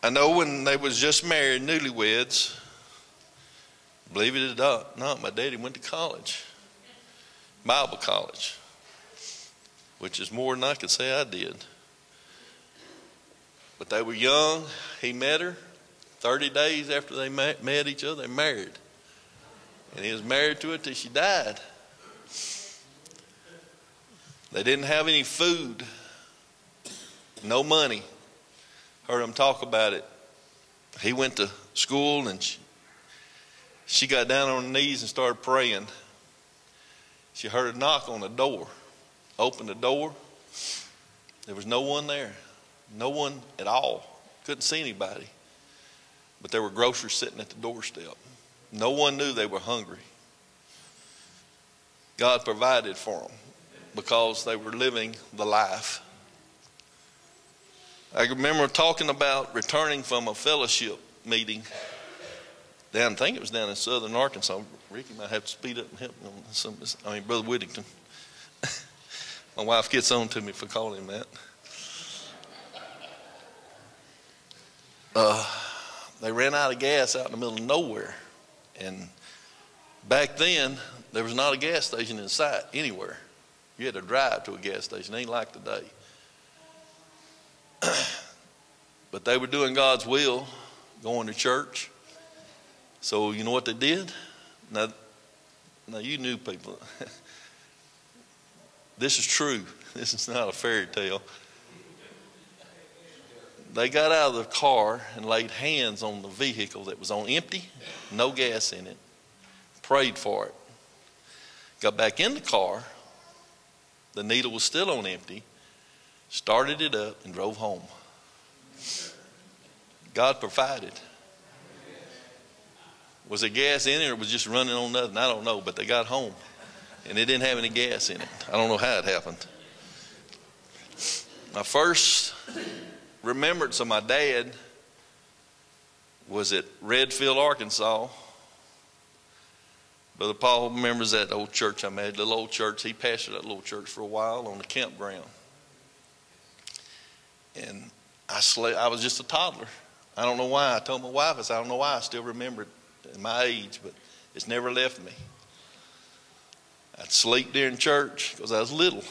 I know when they was just married, newlyweds, believe it or not, my daddy went to college, Bible college, which is more than I could say I did. But they were young. He met her. 30 days after they met each other, they married. And he was married to her till she died. They didn't have any food, no money. Heard him talk about it. He went to school and she got down on her knees and started praying. She heard a knock on the door. Opened the door. There was no one there. No one at all. Couldn't see anybody. But there were grocers sitting at the doorstep. No one knew they were hungry. God provided for them because they were living the life. I remember talking about returning from a fellowship meeting down, I think it was down in southern Arkansas. Ricky might have to speed up and help me on some of this. Brother Whittington. My wife gets on to me for calling him that. They ran out of gas out in the middle of nowhere. And back then, there was not a gas station in sight anywhere. You had to drive to a gas station. It ain't like today. But they were doing God's will, going to church. So you know what they did? Now you new people. This is true. This is not a fairy tale. They got out of the car and laid hands on the vehicle that was on empty, no gas in it, prayed for it. Got back in the car, the needle was still on empty, started it up and drove home. God provided. Was there gas in it or was it just running on nothing? I don't know, but they got home and it didn't have any gas in it. I don't know how it happened. My first remembrance of my dad was at Redfield, Arkansas. Brother Paul remembers that old church I made, little old church. He pastored that little church for a while on the campground. And I was just a toddler. I don't know why. I told my wife, I don't know why I still remember it at my age, but it's never left me. I'd sleep during church because I was little.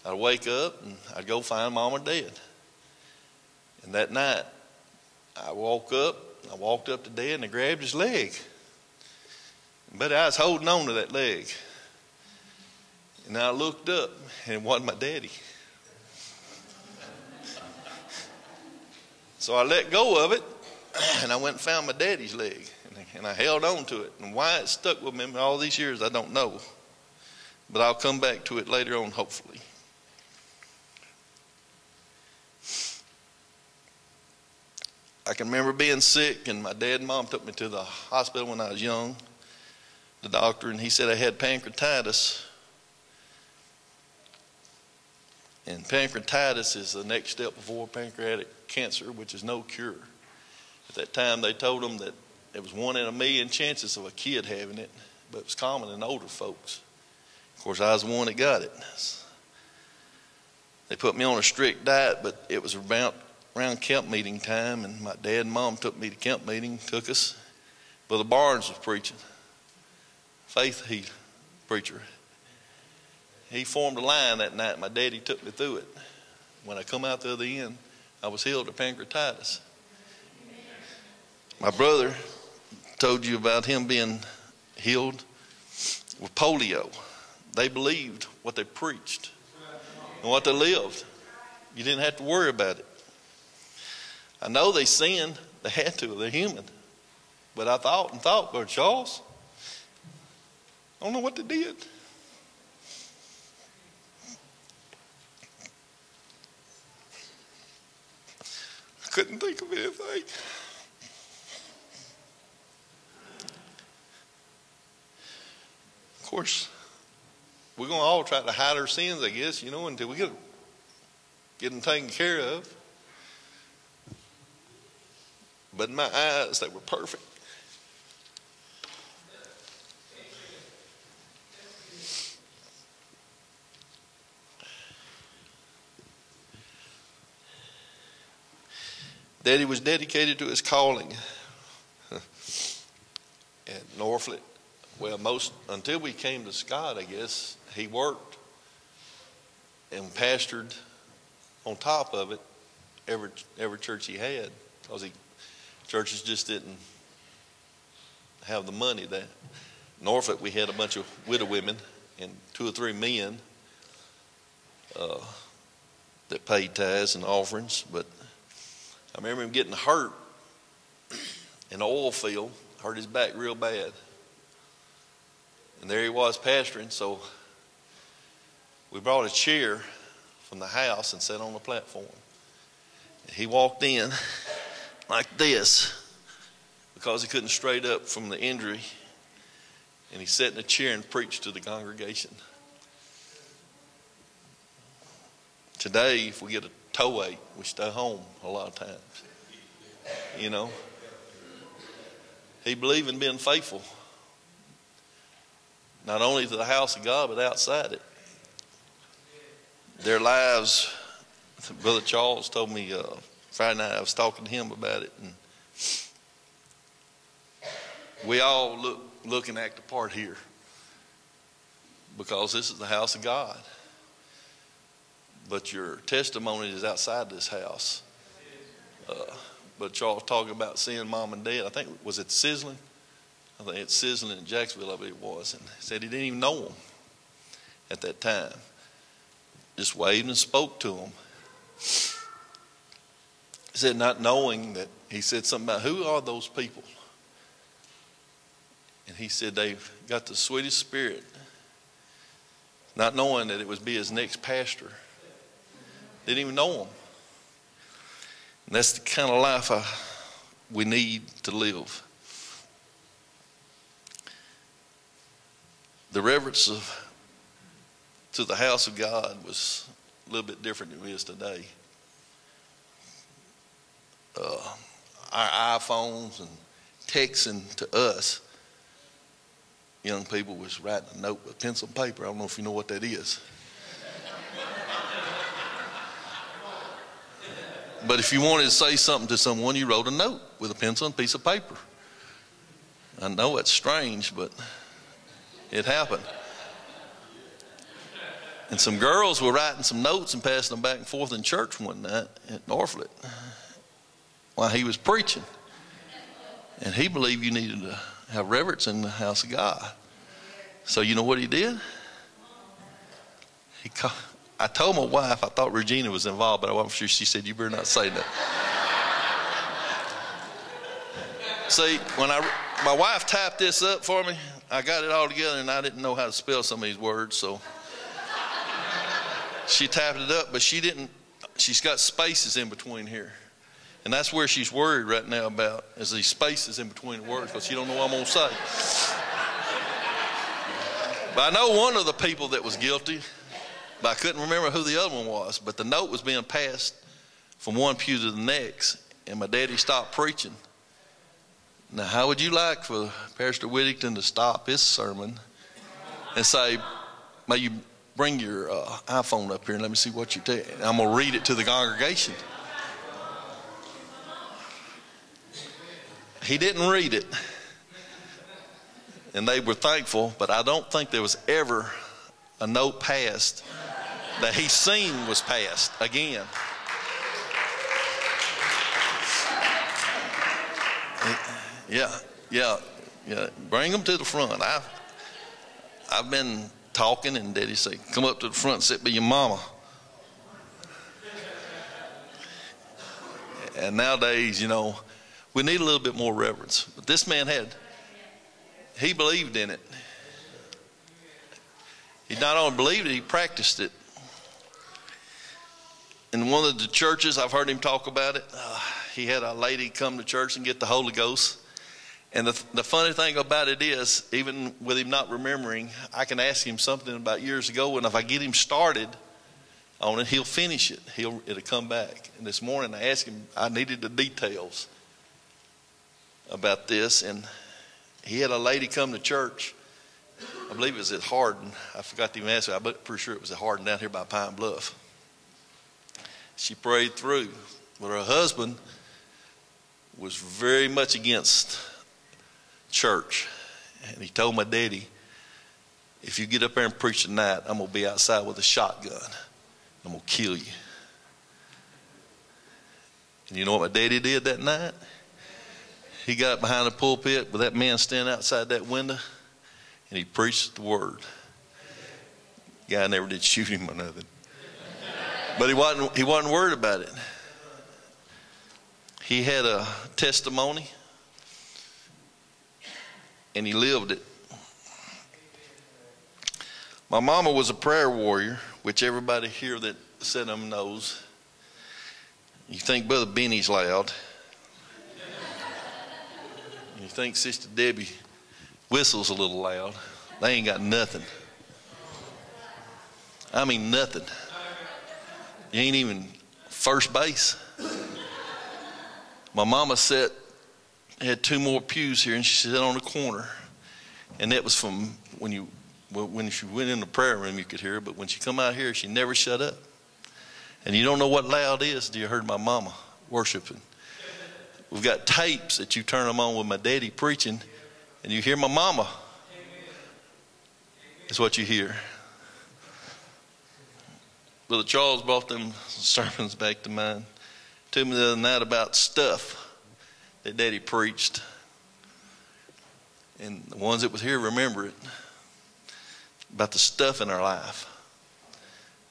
I'd wake up and I'd go find Mom or Dad. And that night, I walked up to Dad and I grabbed his leg. But I was holding on to that leg. And I looked up and it wasn't my daddy. So I let go of it and I went and found my daddy's leg. And I held on to it. And why it stuck with me all these years, I don't know. But I'll come back to it later on, hopefully. I can remember being sick, and my dad and mom took me to the hospital when I was young, the doctor, and he said I had pancreatitis. And pancreatitis is the next step before pancreatic cancer, which is no cure. At that time, they told them that it was 1 in a million chances of a kid having it, but it was common in older folks. Of course, I was the one that got it. They put me on a strict diet, but it was around camp meeting time, and my dad and mom took me to camp meeting, took us. Brother Barnes was preaching. Preacher. He formed a line that night. My daddy took me through it. When I come out the other end, I was healed of pancreatitis. My brother told you about him being healed with polio. They believed what they preached and what they lived. You didn't have to worry about it. I know they sinned. They had to. They're human. But I thought, Brother Charles, I don't know what they did. I couldn't think of anything. Of course, we're going to all try to hide our sins, I guess, until we get them taken care of. But in my eyes, they were perfect. Daddy was dedicated to his calling. At Norfolk, well, until we came to Scott, I guess, he worked and pastored on top of it every church he had, because churches just didn't have the money. That Norfolk, we had a bunch of widow women and 2 or 3 men that paid tithes and offerings. But I remember him getting hurt in the oil field, hurt his back real bad. And there he was pastoring, so we brought a chair from the house and sat on the platform. And he walked in like this because he couldn't straight up from the injury. And he sat in a chair and preached to the congregation. Today, if we get a toe ache, we stay home a lot of times. You know, he believed in being faithful, not only to the house of God, but outside it. Their lives, Brother Charles told me Friday night, I was talking to him about it, and we all look and act a part here because this is the house of God. But your testimony is outside this house. But Charles talking about seeing mom and dad, I think, was it Sizzling? I think it's Sizzling in Jacksonville, I believe it was. And he said he didn't even know them at that time. Just waved and spoke to them. He said not knowing that, he said something about, who are those people? And he said they've got the sweetest spirit. Not knowing that it would be his next pastor. Didn't even know him. And that's the kind of life we need to live. The reverence to the house of God was a little bit different than it is today. Our iPhones and texting to us, young people, was writing a note with pencil and paper. I don't know if you know what that is. But if you wanted to say something to someone, you wrote a note with a pencil and a piece of paper. I know it's strange, but it happened. And some girls were writing some notes and passing them back and forth in church one night at Norfolk while he was preaching. And he believed you needed to have reverence in the house of God. So you know what he did? I told my wife, I thought Regina was involved, but I wasn't sure. She said, you better not say that. See, when my wife typed this up for me, I got it all together and I didn't know how to spell some of these words, so she typed it up, but she's got spaces in between here. And that's where she's worried right now about, is these spaces in between the words, because she don't know what I'm going to say. But I know one of the people that was guilty, but I couldn't remember who the other one was. But the note was being passed from one pew to the next, and my daddy stopped preaching. Now, how would you like for Pastor Whittington to stop his sermon and say, may you bring your iPhone up here and let me see what you tell? I'm going to read it to the congregation. He didn't read it. And they were thankful, but I don't think there was ever a note passed that he seen was passed again. Yeah. Bring them to the front. I've been talking, and Daddy said, come up to the front and sit by your mama. And nowadays, you know, we need a little bit more reverence. But this man he believed in it. He not only believed it, he practiced it. In one of the churches, I've heard him talk about it, he had a lady come to church and get the Holy Ghost. And the funny thing about it is, even with him not remembering, I can ask him something about years ago, and if I get him started on it, he'll finish it. It'll come back. And this morning I asked him, I needed the details about this, and he had a lady come to church. I believe it was at Hardin. I forgot to even ask her. I'm pretty sure it was at Hardin down here by Pine Bluff. She prayed through, but her husband was very much against church. And he told my daddy, if you get up there and preach tonight, I'm going to be outside with a shotgun. I'm going to kill you. And you know what my daddy did that night? He got behind the pulpit with that man standing outside that window, and he preached the word. The guy never did shoot him or nothing. But he wasn't worried about it. He had a testimony, and he lived it. My mama was a prayer warrior, which everybody here that said them knows. You think Brother Benny's loud. You think Sister Debbie whistles a little loud. They ain't got nothing. I mean nothing. You ain't even first base. My mama had 2 more pews here, and she sat on the corner. And that was from when she went in the prayer room, you could hear her, but when she come out here, she never shut up. And you don't know what loud is till you heard my mama worshiping. We've got tapes that you turn them on with my daddy preaching, and you hear my mama. That's what you hear. Brother Charles brought them sermons back to mind. Told me the other night about stuff that daddy preached. And the ones that was here remember it. About the stuff in our life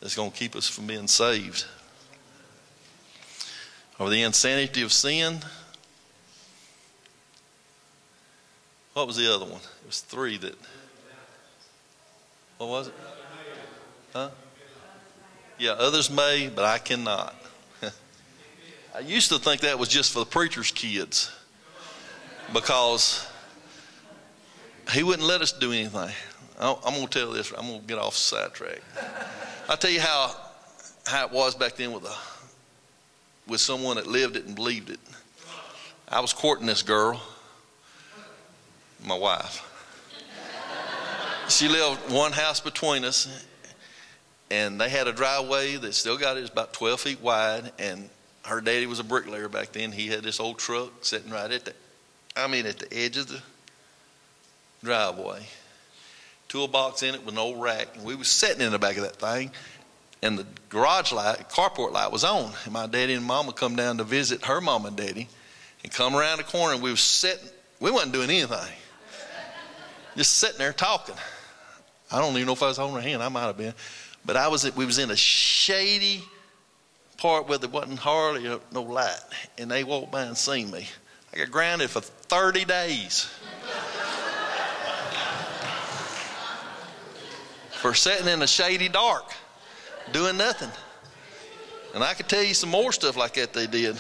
that's going to keep us from being saved. Or the insanity of sin. What was the other one? It was 3 that. What was it? Huh? Yeah, others may, but I cannot. I used to think that was just for the preacher's kids, because he wouldn't let us do anything. I'm going to tell this. I'm going to get off the sidetrack. I'll tell you how it was back then with someone that lived it and believed it. I was courting this girl, my wife. She lived one house between us, and they had a driveway that still got it. It's about 12 feet wide, and her daddy was a bricklayer back then. He had this old truck sitting right at the edge of the driveway. Toolbox in it with an old rack. And we was sitting in the back of that thing, and the garage light, carport light was on. And my daddy and mama come down to visit her mom and daddy, and come around the corner, and we was sitting. We wasn't doing anything. Just sitting there talking. I don't even know if I was holding her hand. I might have been. But we was in a shady part where there wasn't hardly no light. And they walked by and seen me. I got grounded for 30 days. For sitting in the shady dark, doing nothing. And I could tell you some more stuff like that they did.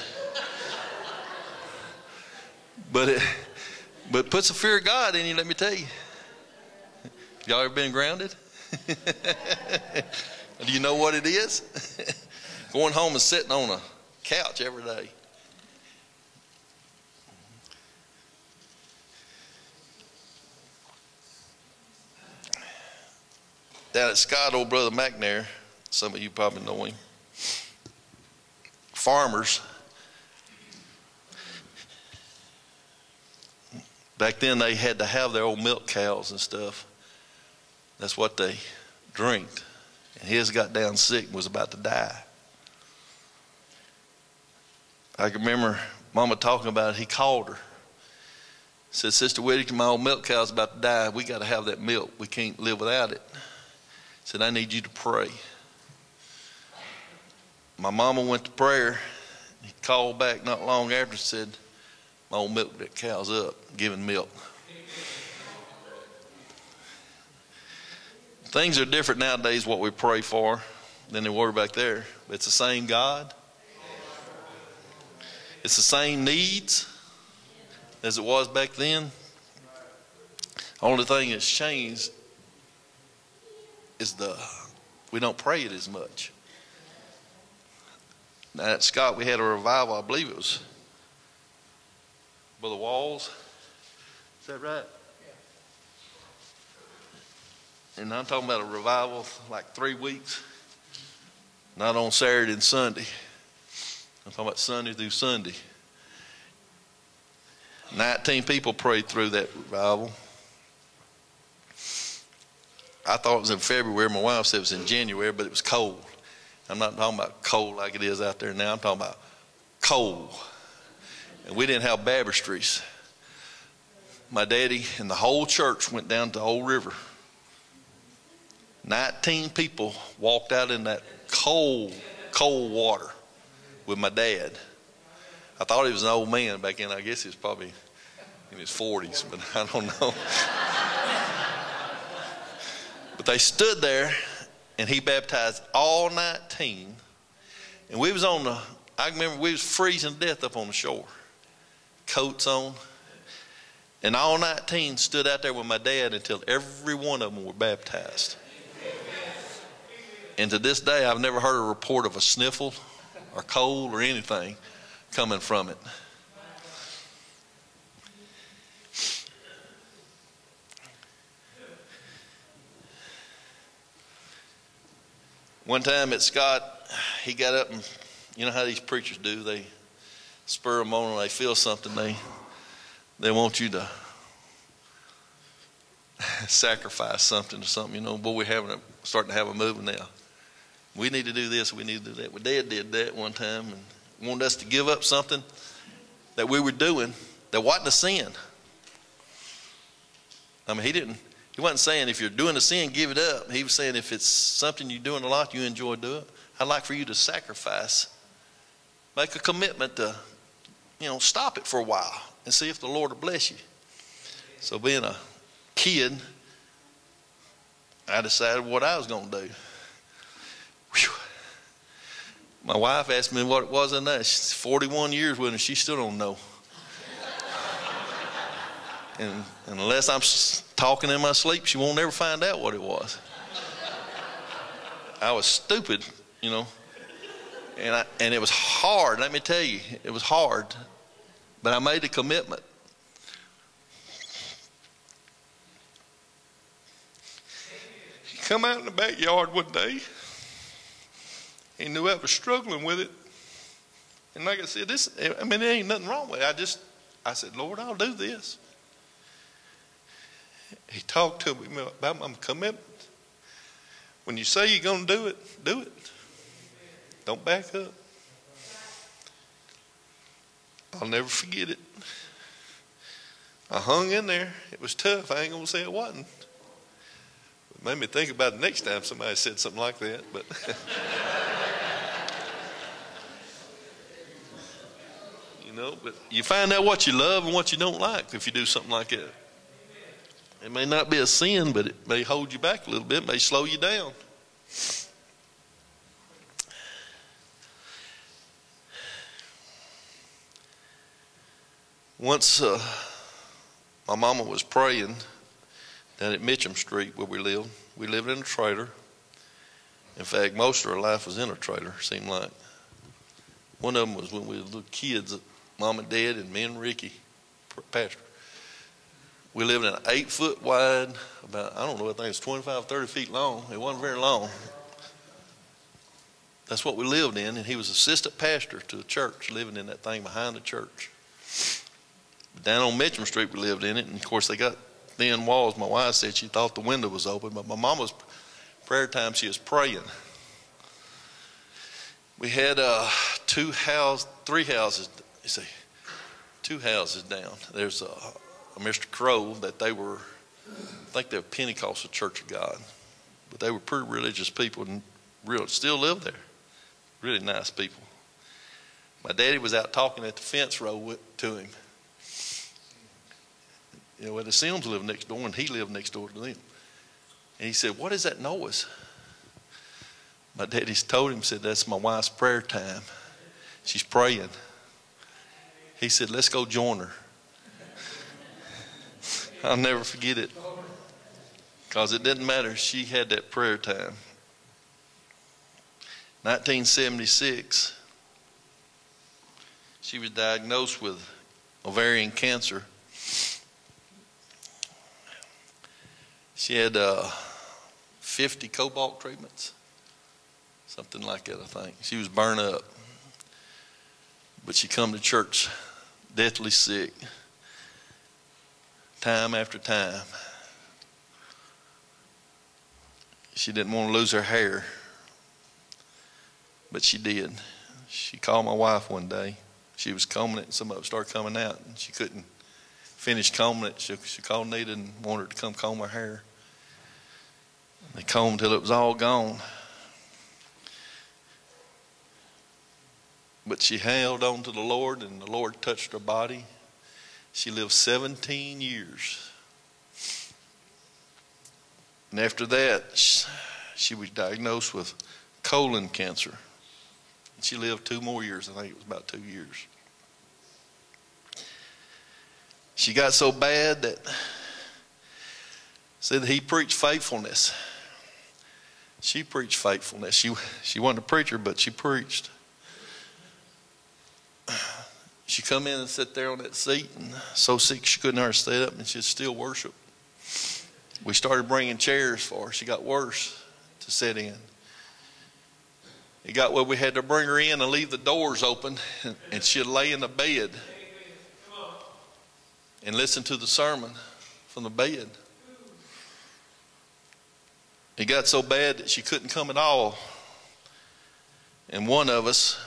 But it puts a fear of God in you, let me tell you. Y'all ever been grounded? Do you know what it is? Going home and sitting on a couch every day. Down at Scott, old brother McNair, some of you probably know him. Farmers. Back then they had to have their old milk cows and stuff. That's what they drank. And his got down sick and was about to die. I can remember Mama talking about it. He called her. Said, Sister Whittington, my old milk cow's about to die. We got to have that milk. We can't live without it. Said, I need you to pray. My mama went to prayer. He called back not long after and said, my old milk, that cow's up, giving milk. Things are different nowadays, what we pray for, than they were back there. But it's the same God. It's the same needs as it was back then. Only thing that's changed is we don't pray it as much. Now at Scott, we had a revival. I believe it was Brother Walls. Is that right? And I'm talking about a revival like 3 weeks. Not on Saturday and Sunday. I'm talking about Sunday through Sunday. 19 people prayed through that revival. I thought it was in February. My wife said it was in January, but it was cold. I'm not talking about cold like it is out there now. I'm talking about cold. And we didn't have baptistries. My daddy and the whole church went down to Old River. 19 people walked out in that cold, cold water with my dad. I thought he was an old man back then. I guess he was probably in his 40s, but I don't know. But they stood there, and he baptized all 19. And we was I remember we was freezing to death up on the shore. Coats on. And all 19 stood out there with my dad until every one of them were baptized. And to this day, I've never heard a report of a sniffle or cold or anything coming from it. One time at Scott, he got up and, you know how these preachers do, they spur them on and they feel something, they want you to sacrifice something or something, you know. Boy, we're starting to have a movement now. We need to do this, we need to do that. Well, Dad did that one time and wanted us to give up something that we were doing that wasn't a sin. I mean, he wasn't saying if you're doing a sin, give it up. He was saying if it's something you're doing a lot, you enjoy doing it, I'd like for you to sacrifice, make a commitment to, stop it for a while and see if the Lord will bless you. So being a kid, I decided what I was going to do. Whew. My wife asked me what it was in that. She's 41 years with her, she still don't know. And unless I'm talking in my sleep, she won't ever find out what it was. I was stupid, and it was hard. Let me tell you, it was hard. But I made a commitment. He come out in the backyard one day. He knew I was struggling with it. And like I said, there ain't nothing wrong with it. I said, Lord, I'll do this. He talked to me about my commitment. When you say you're going to do it, do it. Don't back up. I'll never forget it. I hung in there. It was tough. I ain't going to say it wasn't. It made me think about the next time somebody said something like that. But but you find out what you love and what you don't like if you do something like that. It may not be a sin, but it may hold you back a little bit, may slow you down. Once my mama was praying down at Mitcham Street where we lived. We lived in a trailer. In fact, most of our life was in a trailer, seemed like. One of them was when we were little kids, Mom and Dad and me and Ricky, pastor. We lived in an 8-foot wide, about, I think it's 25, 30 feet long. It wasn't very long. That's what we lived in, and he was assistant pastor to the church, living in that thing behind the church. Down on Mitcham Street, we lived in it, and of course they got thin walls. My wife said she thought the window was open, but my mama's prayer time, she was praying. We had two houses down. There's a Mr. Crow that I think they were Pentecostal Church of God, but they were pretty religious people and still live there. Really nice people. My daddy was out talking at the fence row to him. The Sims lived next door, and he lived next door to them. And he said, "What is that noise?" My daddy told him, said, "That's my wife's prayer time. She's praying." He said, "Let's go join her." I'll never forget it, because it didn't matter. She had that prayer time. 1976, she was diagnosed with ovarian cancer. She had 50 cobalt treatments, something like that, I think. She was burned up. But she come to church deathly sick. time after time. She didn't want to lose her hair, but she did. She called my wife one day. She was combing it, and some of it started coming out, and she couldn't finish combing it. She called Nita and wanted her to come comb her hair. They combed till it was all gone. But she held on to the Lord, and the Lord touched her body. She lived 17 years. And after that, she was diagnosed with colon cancer. And she lived 2 more years. I think it was about 2 years. She got so bad that said he preached faithfulness. She preached faithfulness. She wasn't a preacher, but she preached. She come in and sit there on that seat, and so sick she couldn't hardly stay up, and she'd still worship. We started bringing chairs for her. She got worse to sit in. It got where we had to bring her in and leave the doors open, and she'd lay in the bed and listen to the sermon from the bed. It got so bad that she couldn't come at all. And one of us,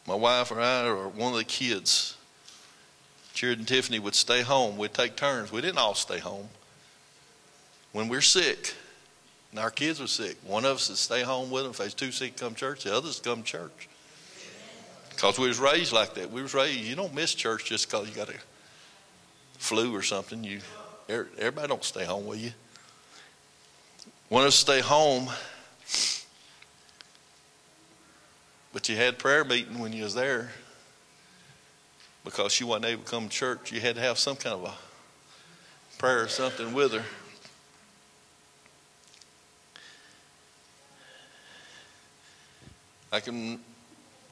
my wife or I or one of the kids, Jared and Tiffany, would stay home. We'd take turns. We didn't all stay home. When we're sick and our kids were sick, one of us would stay home with them. If there's 2 sick, come to church. The others come to church. Because we was raised like that. We was raised, you don't miss church just because you got a flu or something. Everybody don't stay home with you. One of us stay home, but you had prayer meeting when you was there. Because she wasn't able to come to church, you had to have some kind of a prayer or something with her. I can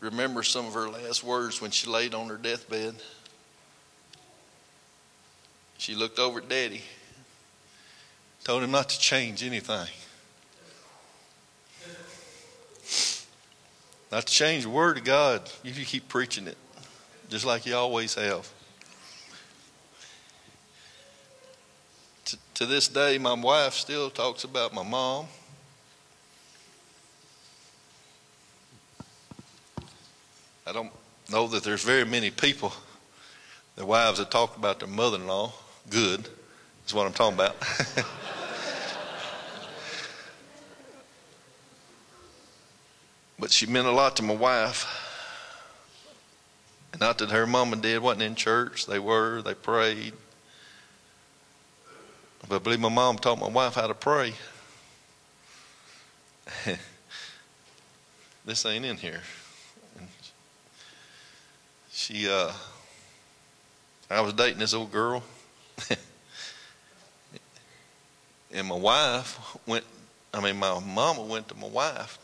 remember some of her last words when she laid on her deathbed. She looked over at Daddy, told him not to change anything. Not to change the Word of God. You keep preaching it, just like you always have. To this day, my wife still talks about my mom. I don't know that there's very many people, their wives, that talk about their mother-in-law. Good, is what I'm talking about. But she meant a lot to my wife. And not that her mom and dad wasn't in church. They were. They prayed. But I believe my mom taught my wife how to pray. This ain't in here. I was dating this old girl. And my mama went to my wife.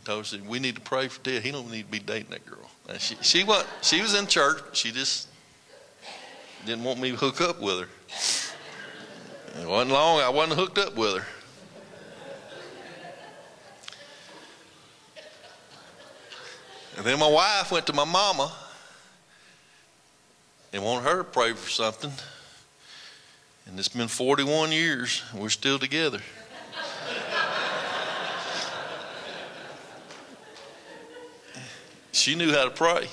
Told her, said, we need to pray for Ted. He don't need to be dating that girl. And she was in church. She just didn't want me to hook up with her. It wasn't long, I wasn't hooked up with her. And then my wife went to my mama and wanted her to pray for something. And it's been 41 years, and we're still together. She knew how to pray.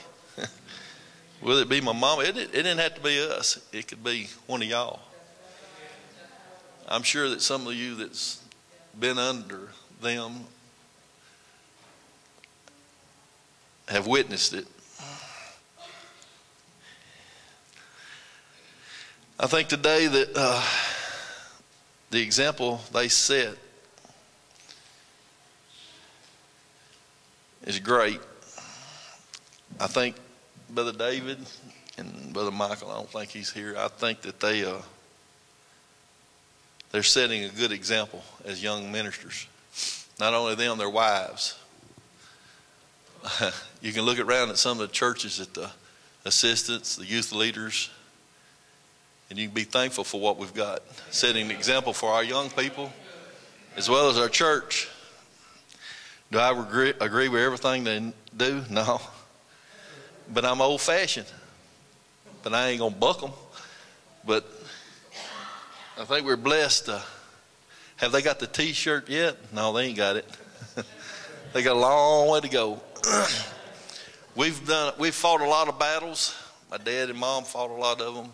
Whether it be my mama, it didn't have to be us. It could be one of y'all. I'm sure that some of you that's been under them have witnessed it. I think today that the example they set is great. I think Brother David and Brother Michael, I don't think he's here. I think that they're setting a good example as young ministers. Not only them, their wives. You can look around at some of the churches at the assistants, the youth leaders, and you can be thankful for what we've got. Setting an example for our young people as well as our church. Do I agree with everything they do? No. But I'm old-fashioned. but I ain't going to buck them. But I think we're blessed. Have they got the T-shirt yet? No, they ain't got it. They got a long way to go. We've fought a lot of battles. My dad and mom fought a lot of them.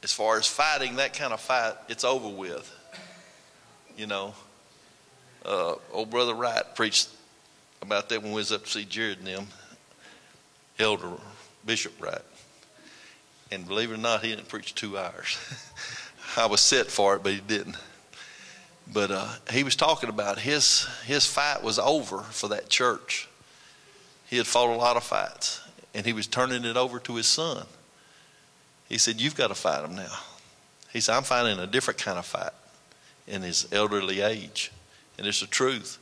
As far as fighting, that kind of fight, it's over with. You know, old Brother Wright preached about that when we was up to see Jared and them, Elder Bishop Wright. And believe it or not, he didn't preach 2 hours. I was set for it, but he didn't. But he was talking about his fight was over for that church. He had fought a lot of fights, and he was turning it over to his son. He said, "You've got to fight them now." He said, "I'm fighting a different kind of fight in his elderly age." And it's the truth.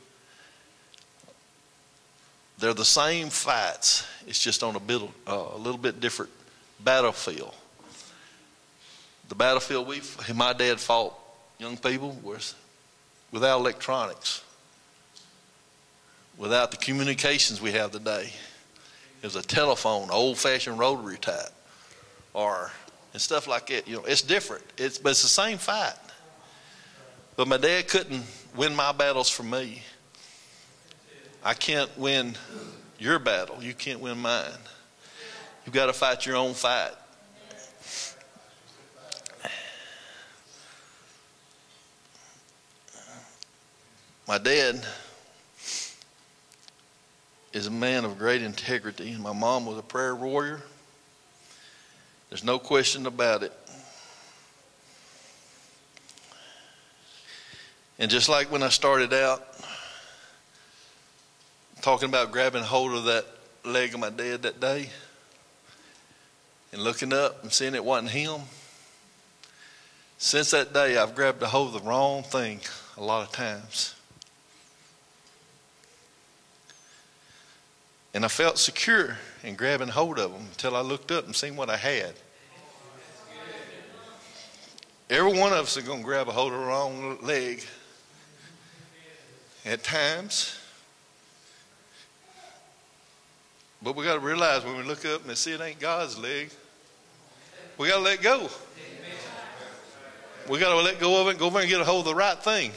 They're the same fights. It's just on a little bit different battlefield. The battlefield my dad fought young people was without electronics, without the communications we have today. It was a telephone, old-fashioned rotary type, and stuff like that. You know, it's different. But it's the same fight. But my dad couldn't win my battles for me. I can't win your battle. You can't win mine. You've got to fight your own fight. My dad is a man of great integrity, and my mom was a prayer warrior. There's no question about it. And just like when I started out talking about grabbing hold of that leg of my dad that day and looking up and seeing it wasn't him, since that day I've grabbed a hold of the wrong thing a lot of times. And I felt secure in grabbing hold of them until I looked up and seen what I had. Every one of us are going to grab a hold of the wrong leg at times. But we got to realize when we look up and see it ain't God's leg, we got to let go. We got to let go of it and go over and get a hold of the right thing.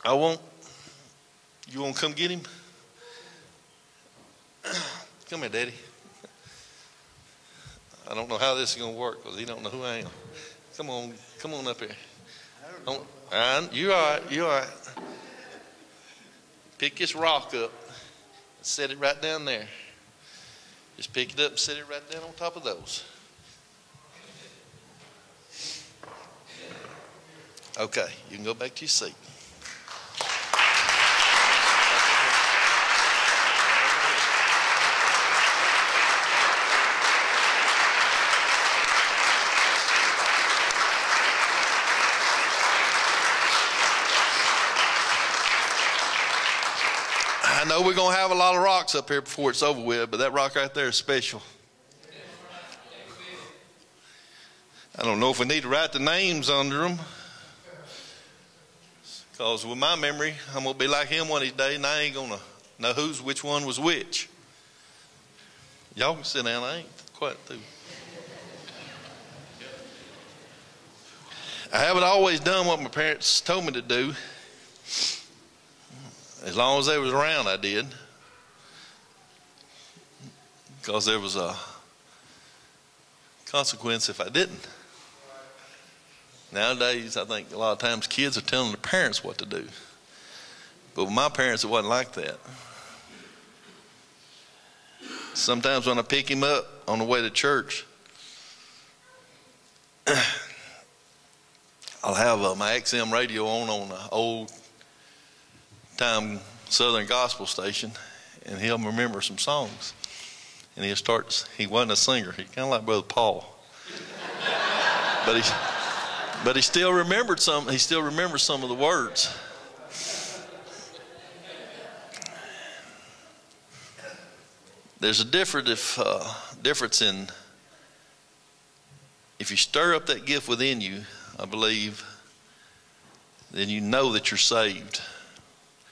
You want to come get him? Come here, Daddy. I don't know how this is going to work because he don't know who I am. Come on up here. You all right. Pick this rock up and set it right down there. Just pick it up and set it right down on top of those. Okay, you can go back to your seat. I know we're going to have a lot of rocks up here before it's over with, but that rock right there is special. I don't know if we need to write the names under them, because with my memory, I'm going to be like him one of these days, and I ain't going to know which one was which. Y'all can sit down. I ain't quite through. I haven't always done what my parents told me to do. As long as they was around, I did. Because there was a consequence if I didn't. Nowadays, I think a lot of times kids are telling their parents what to do. But with my parents, it wasn't like that. Sometimes when I pick him up on the way to church, I'll have my XM radio on an old time Southern gospel station, and he'll remember some songs, and he wasn't a singer. He kind of like Brother Paul, but he still remembered some. He still remembers some of the words. There's a difference in if you stir up that gift within you, I believe, then you know that you're saved.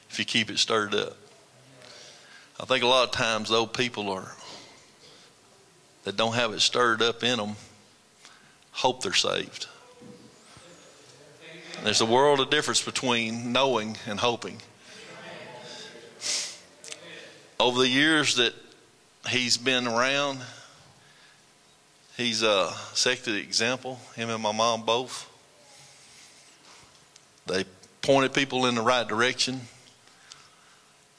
If you keep it stirred up. I think a lot of times, though, people that don't have it stirred up in them hope they're saved. And there's a world of difference between knowing and hoping. Over the years that he's been around, he's set the example, him and my mom both. They pointed people in the right direction.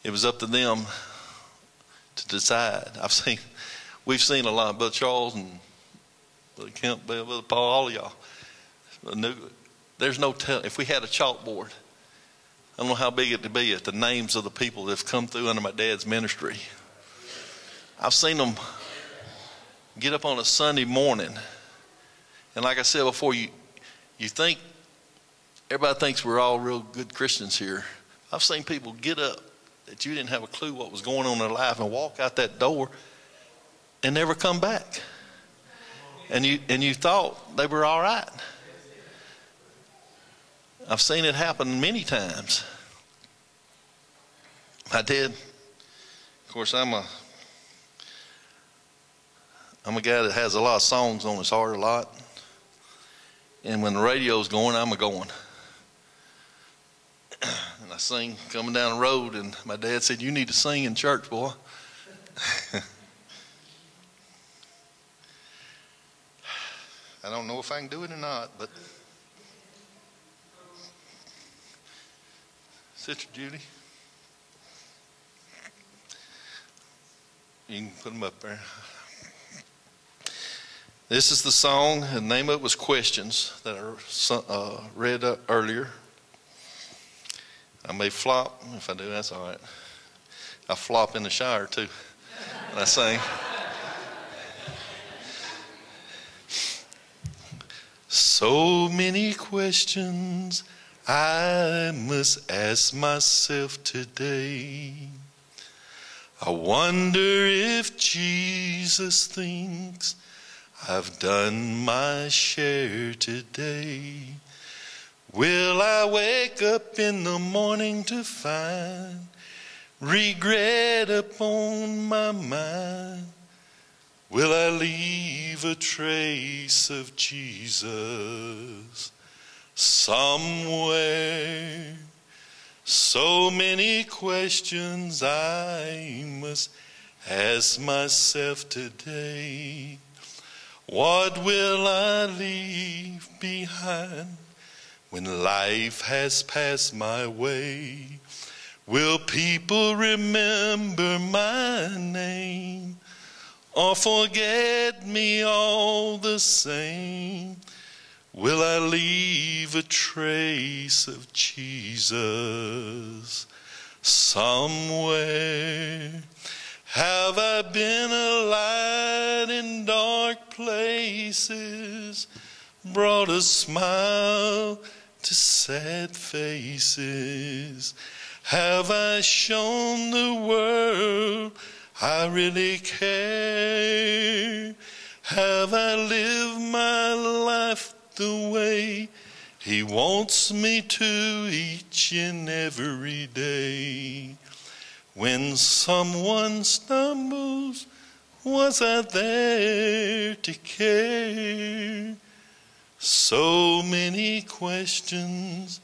It was up to them to decide. We've seen a lot, Brother Charles and Brother Kemp, Brother Paul, all of y'all. There's no telling. If we had a chalkboard, I don't know how big it would be, the names of the people that have come through under my dad's ministry. I've seen them get up on a Sunday morning, and like I said before, you think everybody thinks we're all real good Christians here. I've seen people get up that you didn't have a clue what was going on in their life and walk out that door and never come back. And you thought they were all right. I've seen it happen many times. My dad, of course, I'm a guy that has a lot of songs on his heart a lot. And when the radio's going, I'm a-going. And I sing coming down the road, and my dad said, "You need to sing in church, boy." I don't know if I can do it or not, but Sister Judy, you can put them up there. This is the song. The name of it was Questions that I read earlier. I may flop. If I do, that's all right. I flop in the shower too when I sing. So many questions I must ask myself today. I wonder if Jesus thinks I've done my share today. Will I wake up in the morning to find regret upon my mind? Will I leave a trace of Jesus somewhere? So many questions I must ask myself today. What will I leave behind when life has passed my way? Will people remember my name or forget me all the same? Will I leave a trace of Jesus somewhere? Have I been a light in dark places, brought a smile to sad faces? Have I shown the world I really care? Have I lived my life the way He wants me to each and every day? When someone stumbles, was I there to care? So many questions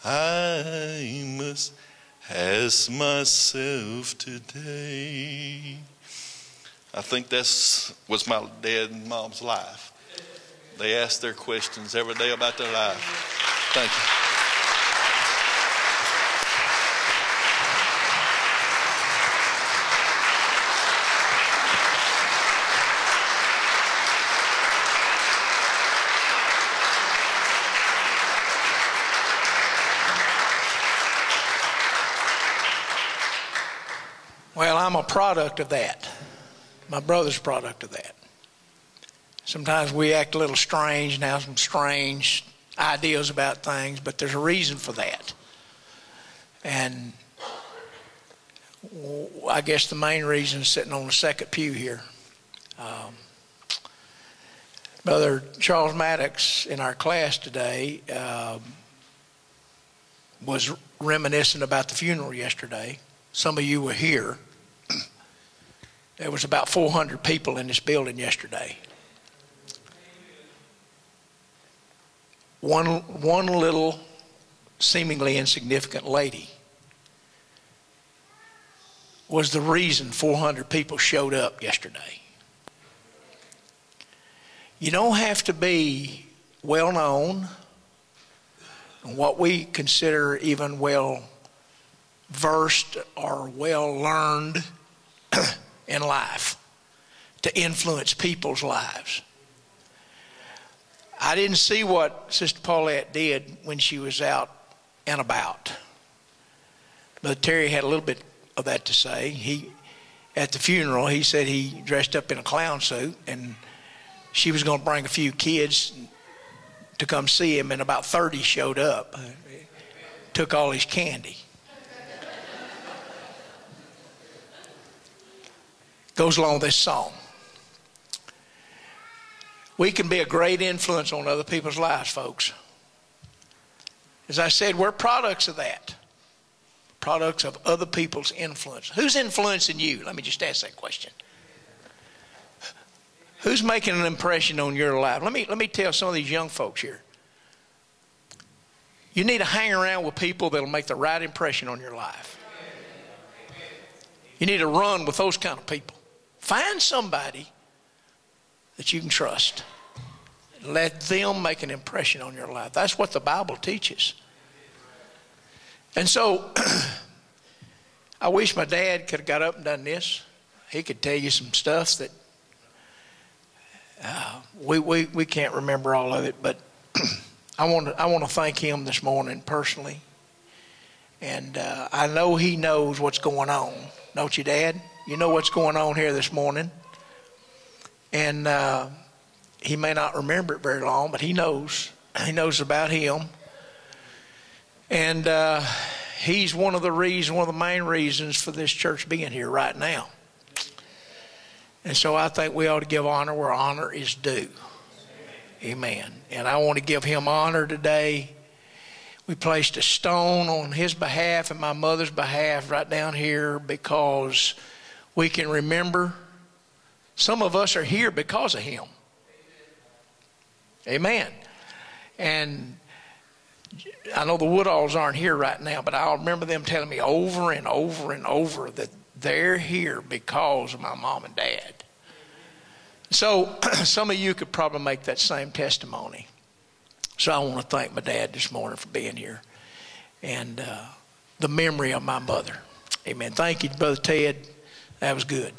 I must ask myself today. I think that was my dad and mom's life. They asked their questions every day about their life. Thank you. Well, I'm a product of that. My brother's a product of that. Sometimes we act a little strange and have some strange ideas about things, but there's a reason for that. And I guess the main reason is sitting on the second pew here. Brother Charles Maddox in our class today was reminiscing about the funeral yesterday. Some of you were here. There was about 400 people in this building yesterday. One little, seemingly insignificant lady was the reason 400 people showed up yesterday. You don't have to be well known, and what we consider even well versed or well learned in life to influence people's lives. I didn't see what Sister Paulette did when she was out and about. Brother Terry had a little bit of that to say. At the funeral, he said he dressed up in a clown suit, and she was going to bring a few kids to come see him, and about 30 showed up. Took all his candy. Goes along with this song. We can be a great influence on other people's lives, folks. As I said, we're products of that. Products of other people's influence. Who's influencing you? Let me just ask that question. Who's making an impression on your life? Let me tell some of these young folks here. You need to hang around with people that'll make the right impression on your life. You need to run with those kind of people. Find somebody that you can trust. Let them make an impression on your life. That's what the Bible teaches. And so, I wish my dad could have got up and done this. He could tell you some stuff that we can't remember all of it, but I want to thank him this morning personally. And I know he knows what's going on. Don't you, Dad? You know what's going on here this morning. And he may not remember it very long, but he knows. He knows about him. And he's one of the main reasons for this church being here right now. And so I think we ought to give honor where honor is due. Amen. And I want to give him honor today. We placed a stone on his behalf and my mother's behalf right down here because we can remember some of us are here because of him. Amen. And I know the Woodalls aren't here right now, but I'll remember them telling me over and over and over that they're here because of my mom and dad. So some of you could probably make that same testimony. So I want to thank my dad this morning for being here and the memory of my mother. Amen. Thank you, Brother Ted. That was good.